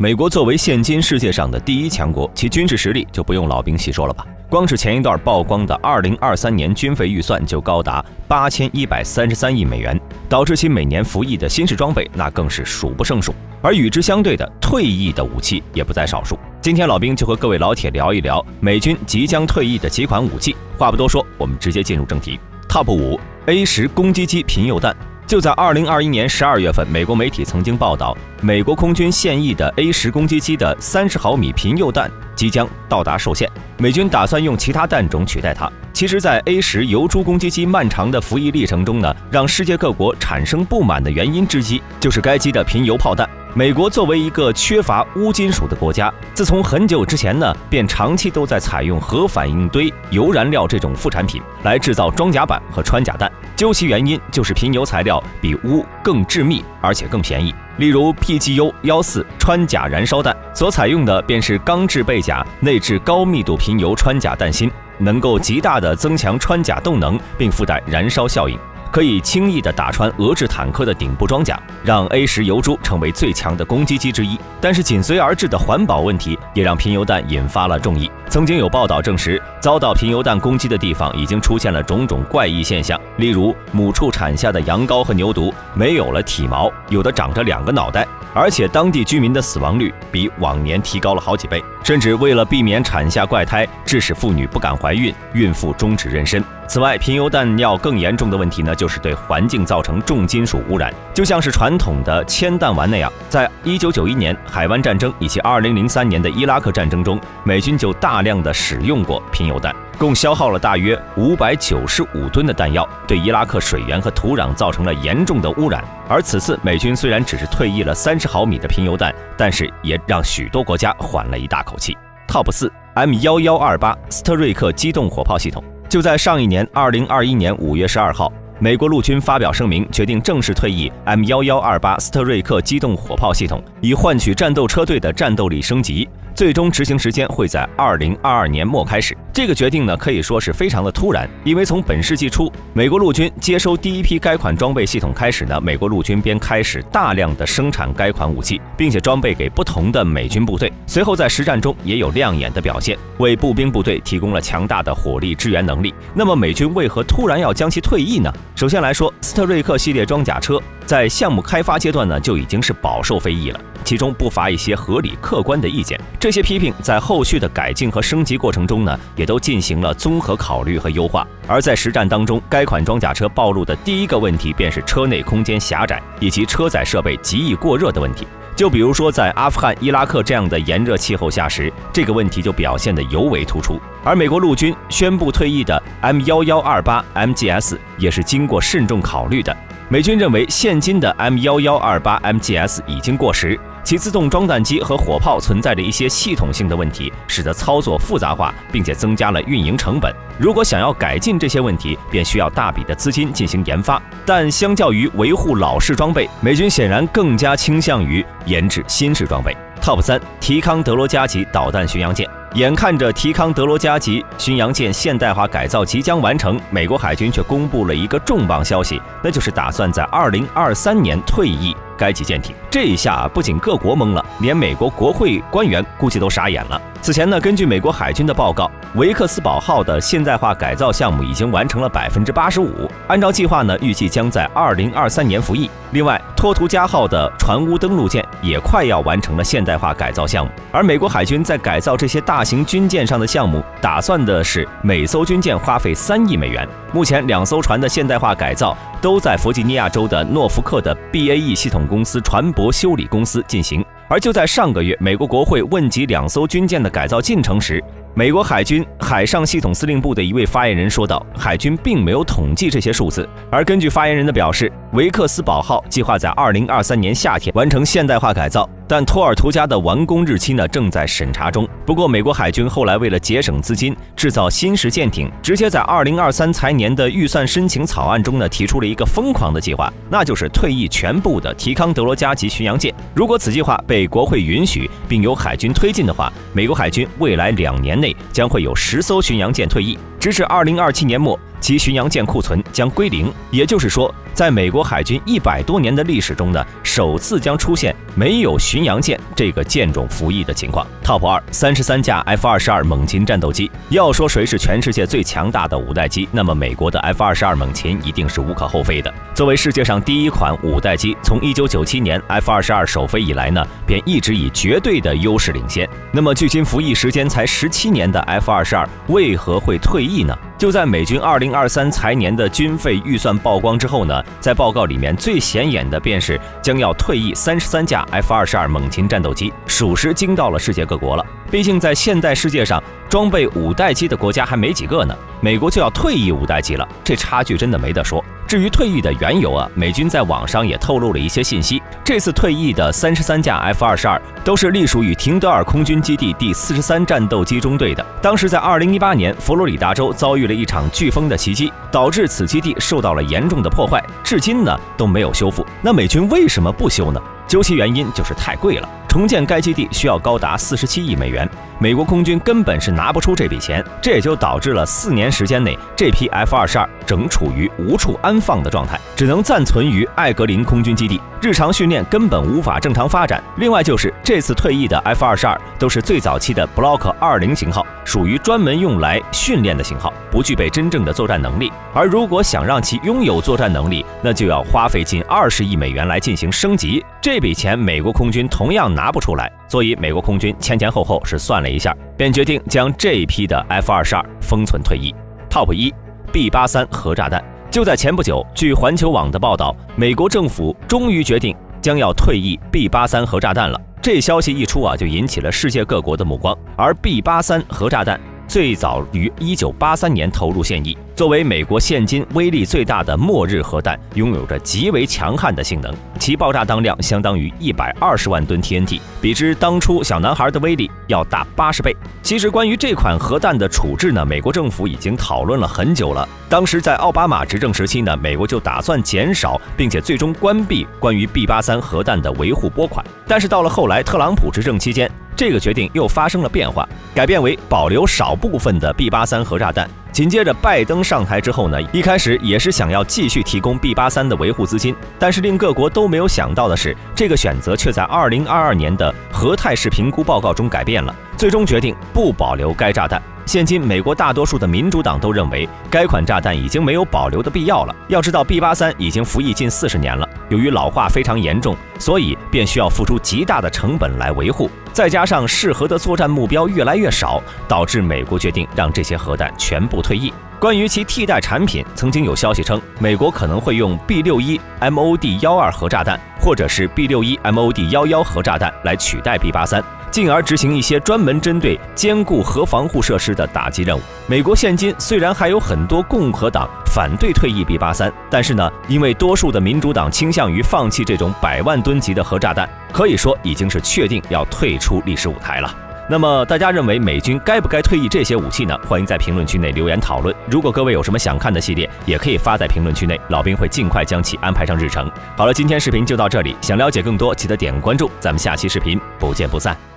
美国作为现今世界上的第一强国，其军事实力就不用老兵细说了吧。光是前一段曝光的2023年军费预算就高达8133亿美元，导致其每年服役的新式装备那更是数不胜数。而与之相对的退役的武器也不在少数。今天老兵就和各位老铁聊一聊美军即将退役的几款武器。话不多说，我们直接进入正题。Top 5 A10攻击机贫铀弹。就在2021年12月份，美国媒体曾经报道，美国空军现役的 A10攻击机的30毫米贫铀弹即将到达售线，美军打算用其他弹种取代它。其实，在 A10油猪攻击机漫长的服役历程中呢，让世界各国产生不满的原因之一，就是该机的贫铀炮弹。美国作为一个缺乏钨金属的国家，自从很久之前呢，便长期都在采用核反应堆铀燃料这种副产品来制造装甲板和穿甲弹。究其原因，就是贫铀材料比钨更致密，而且更便宜。例如 PGU-14穿甲燃烧弹所采用的便是钢制背甲内置高密度贫铀穿甲弹芯，能够极大地增强穿甲动能，并附带燃烧效应，可以轻易地打穿俄制坦克的顶部装甲，让 A10油猪成为最强的攻击机之一。但是紧随而至的环保问题也让贫铀弹引发了众议。曾经有报道证实，遭到贫铀弹攻击的地方已经出现了种种怪异现象，例如母畜产下的羊羔和牛犊没有了体毛，有的长着2个脑袋，而且当地居民的死亡率比往年提高了好几倍，甚至为了避免产下怪胎，致使妇女不敢怀孕，孕妇终止妊娠。此外，贫铀弹药更严重的问题呢，就是对环境造成重金属污染，就像是传统的铅弹丸那样。在1991年海湾战争以及2003年的伊拉克战争中，美军就大量的使用过贫铀弹，共消耗了大约595吨的弹药，对伊拉克水源和土壤造成了严重的污染。而此次美军虽然只是退役了30毫米的贫铀弹，但是也让许多国家缓了一大口气。Top 4 M1128斯特瑞克机动火炮系统。就在上一年2021年5月12号，美国陆军发表声明，决定正式退役 M1128斯特瑞克机动火炮系统，以换取战斗车队的战斗力升级。最终执行时间会在2022年末开始。这个决定呢，可以说是非常的突然，因为从本世纪初美国陆军接收第一批该款装备系统开始呢，美国陆军便开始大量的生产该款武器，并且装备给不同的美军部队。随后在实战中也有亮眼的表现，为步兵部队提供了强大的火力支援能力。那么美军为何突然要将其退役呢？首先来说，斯特瑞克系列装甲车在项目开发阶段呢，就已经是饱受非议了，其中不乏一些合理客观的意见。这些批评在后续的改进和升级过程中呢，也都进行了综合考虑和优化。而在实战当中，该款装甲车暴露的第一个问题便是车内空间狭窄以及车载设备极易过热的问题。就比如说在阿富汗、伊拉克这样的炎热气候下时，这个问题就表现得尤为突出。而美国陆军宣布退役的 M1128 MGS 也是经过慎重考虑的。美军认为现今的 M1128 MGS 已经过时，其自动装弹机和火炮存在着一些系统性的问题，使得操作复杂化，并且增加了运营成本。如果想要改进这些问题，便需要大笔的资金进行研发。但相较于维护老式装备，美军显然更加倾向于研制新式装备。Top 3提康德罗加级导弹巡洋舰。眼看着提康德罗加级巡洋舰现代化改造即将完成，美国海军却公布了一个重磅消息，那就是打算在2023年退役该级舰艇。这一下不仅各国懵了，连美国国会官员估计都傻眼了。此前呢，根据美国海军的报告，维克斯堡号的现代化改造项目已经完成了85%，按照计划呢，预计将在2023年服役。另外，托图加号的船坞登陆舰也快要完成了现代化改造项目。而美国海军在改造这些大型军舰上的项目，打算的是每艘军舰花费3亿美元。目前2艘船的现代化改造都在弗吉尼亚州的诺福克的 BAE 系统公司船舶修理公司进行。而就在上个月，美国国会问及2艘军舰的改造进程时，美国海军海上系统司令部的一位发言人说道，海军并没有统计这些数字。而根据发言人的表示，维克斯堡号计划在2023年夏天完成现代化改造，但托尔图加的完工日期呢正在审查中。不过美国海军后来为了节省资金，制造新式舰艇，直接在2023财年的预算申请草案中呢提出了一个疯狂的计划，那就是退役全部的提康德罗加级巡洋舰。如果此计划被国会允许并由海军推进的话，美国海军未来2年内将会有10艘巡洋舰退役。直至2027年末，其巡洋舰库存将归零。也就是说，在美国海军100多年的历史中呢，首次将出现没有巡洋舰这个舰种服役的情况。Top 2 33架 F-22猛禽战斗机。要说谁是全世界最强大的五代机，那么美国的 F-22猛禽一定是无可厚非的。作为世界上第一款五代机，从1997年 F-22首飞以来呢，便一直以绝对的优势领先。那么距今服役时间才17年的 F-22为何会退役呢？就在美军2023财年的军费预算曝光之后呢，在报告里面最显眼的便是将要退役33架 F-22猛禽战斗机，属实惊到了世界各国了。毕竟在现代世界上，装备五代机的国家还没几个呢，美国就要退役五代机了，这差距真的没得说。至于退役的缘由啊，美军在网上也透露了一些信息。这次退役的33架 F-22都是隶属于廷德尔空军基地第43战斗机中队的。当时在2018年，佛罗里达州遭遇了一场飓风的袭击，导致此基地受到了严重的破坏，至今呢都没有修复。那美军为什么不修呢？究其原因就是太贵了。重建该基地需要高达47亿美元，美国空军根本是拿不出这笔钱，这也就导致了4年时间内，这批 F-22正处于无处安放的状态，只能暂存于艾格林空军基地，日常训练根本无法正常发展。另外就是这次退役的 F-22都是最早期的 Block 20型号，属于专门用来训练的型号，不具备真正的作战能力。而如果想让其拥有作战能力，那就要花费近20亿美元来进行升级，这笔钱美国空军同样拿不出来，所以美国空军前后是算了一下，便决定将这一批的 F-22封存退役。Top 1 B-83核炸弹。就在前不久，据环球网的报道，美国政府终于决定将要退役 B-83核炸弹了。这消息一出啊，就引起了世界各国的目光。而 B-83核炸弹最早于1983年投入现役，作为美国现今威力最大的末日核弹，拥有着极为强悍的性能，其爆炸当量相当于120万吨 TNT， 比之当初小男孩的威力要大80倍。其实关于这款核弹的处置呢，美国政府已经讨论了很久了。当时在奥巴马执政时期呢，美国就打算减少并且最终关闭关于 B-83核弹的维护拨款，但是到了后来特朗普执政期间，这个决定又发生了变化，改变为保留少部分的 B-83核炸弹。紧接着拜登上台之后呢，一开始也是想要继续提供 B-83的维护资金，但是令各国都没有想到的是，这个选择却在2022年的核态势评估报告中改变了，最终决定不保留该炸弹。现今美国大多数的民主党都认为该款炸弹已经没有保留的必要了。要知道 B-83已经服役近40年了，由于老化非常严重，所以便需要付出极大的成本来维护，再加上适合的作战目标越来越少，导致美国决定让这些核弹全部退役。关于其替代产品，曾经有消息称美国可能会用 B61 MOD-12核炸弹或者是 B61 MOD-11核炸弹来取代 B-83，进而执行一些专门针对坚固核防护设施的打击任务。美国现今虽然还有很多共和党反对退役 B-83，但是呢，因为多数的民主党倾向于放弃这种100万吨级的核炸弹，可以说已经是确定要退出历史舞台了。那么大家认为美军该不该退役这些武器呢？欢迎在评论区内留言讨论。如果各位有什么想看的系列，也可以发在评论区内，老兵会尽快将其安排上日程。好了，今天视频就到这里，想了解更多记得点关注，咱们下期视频不见不散。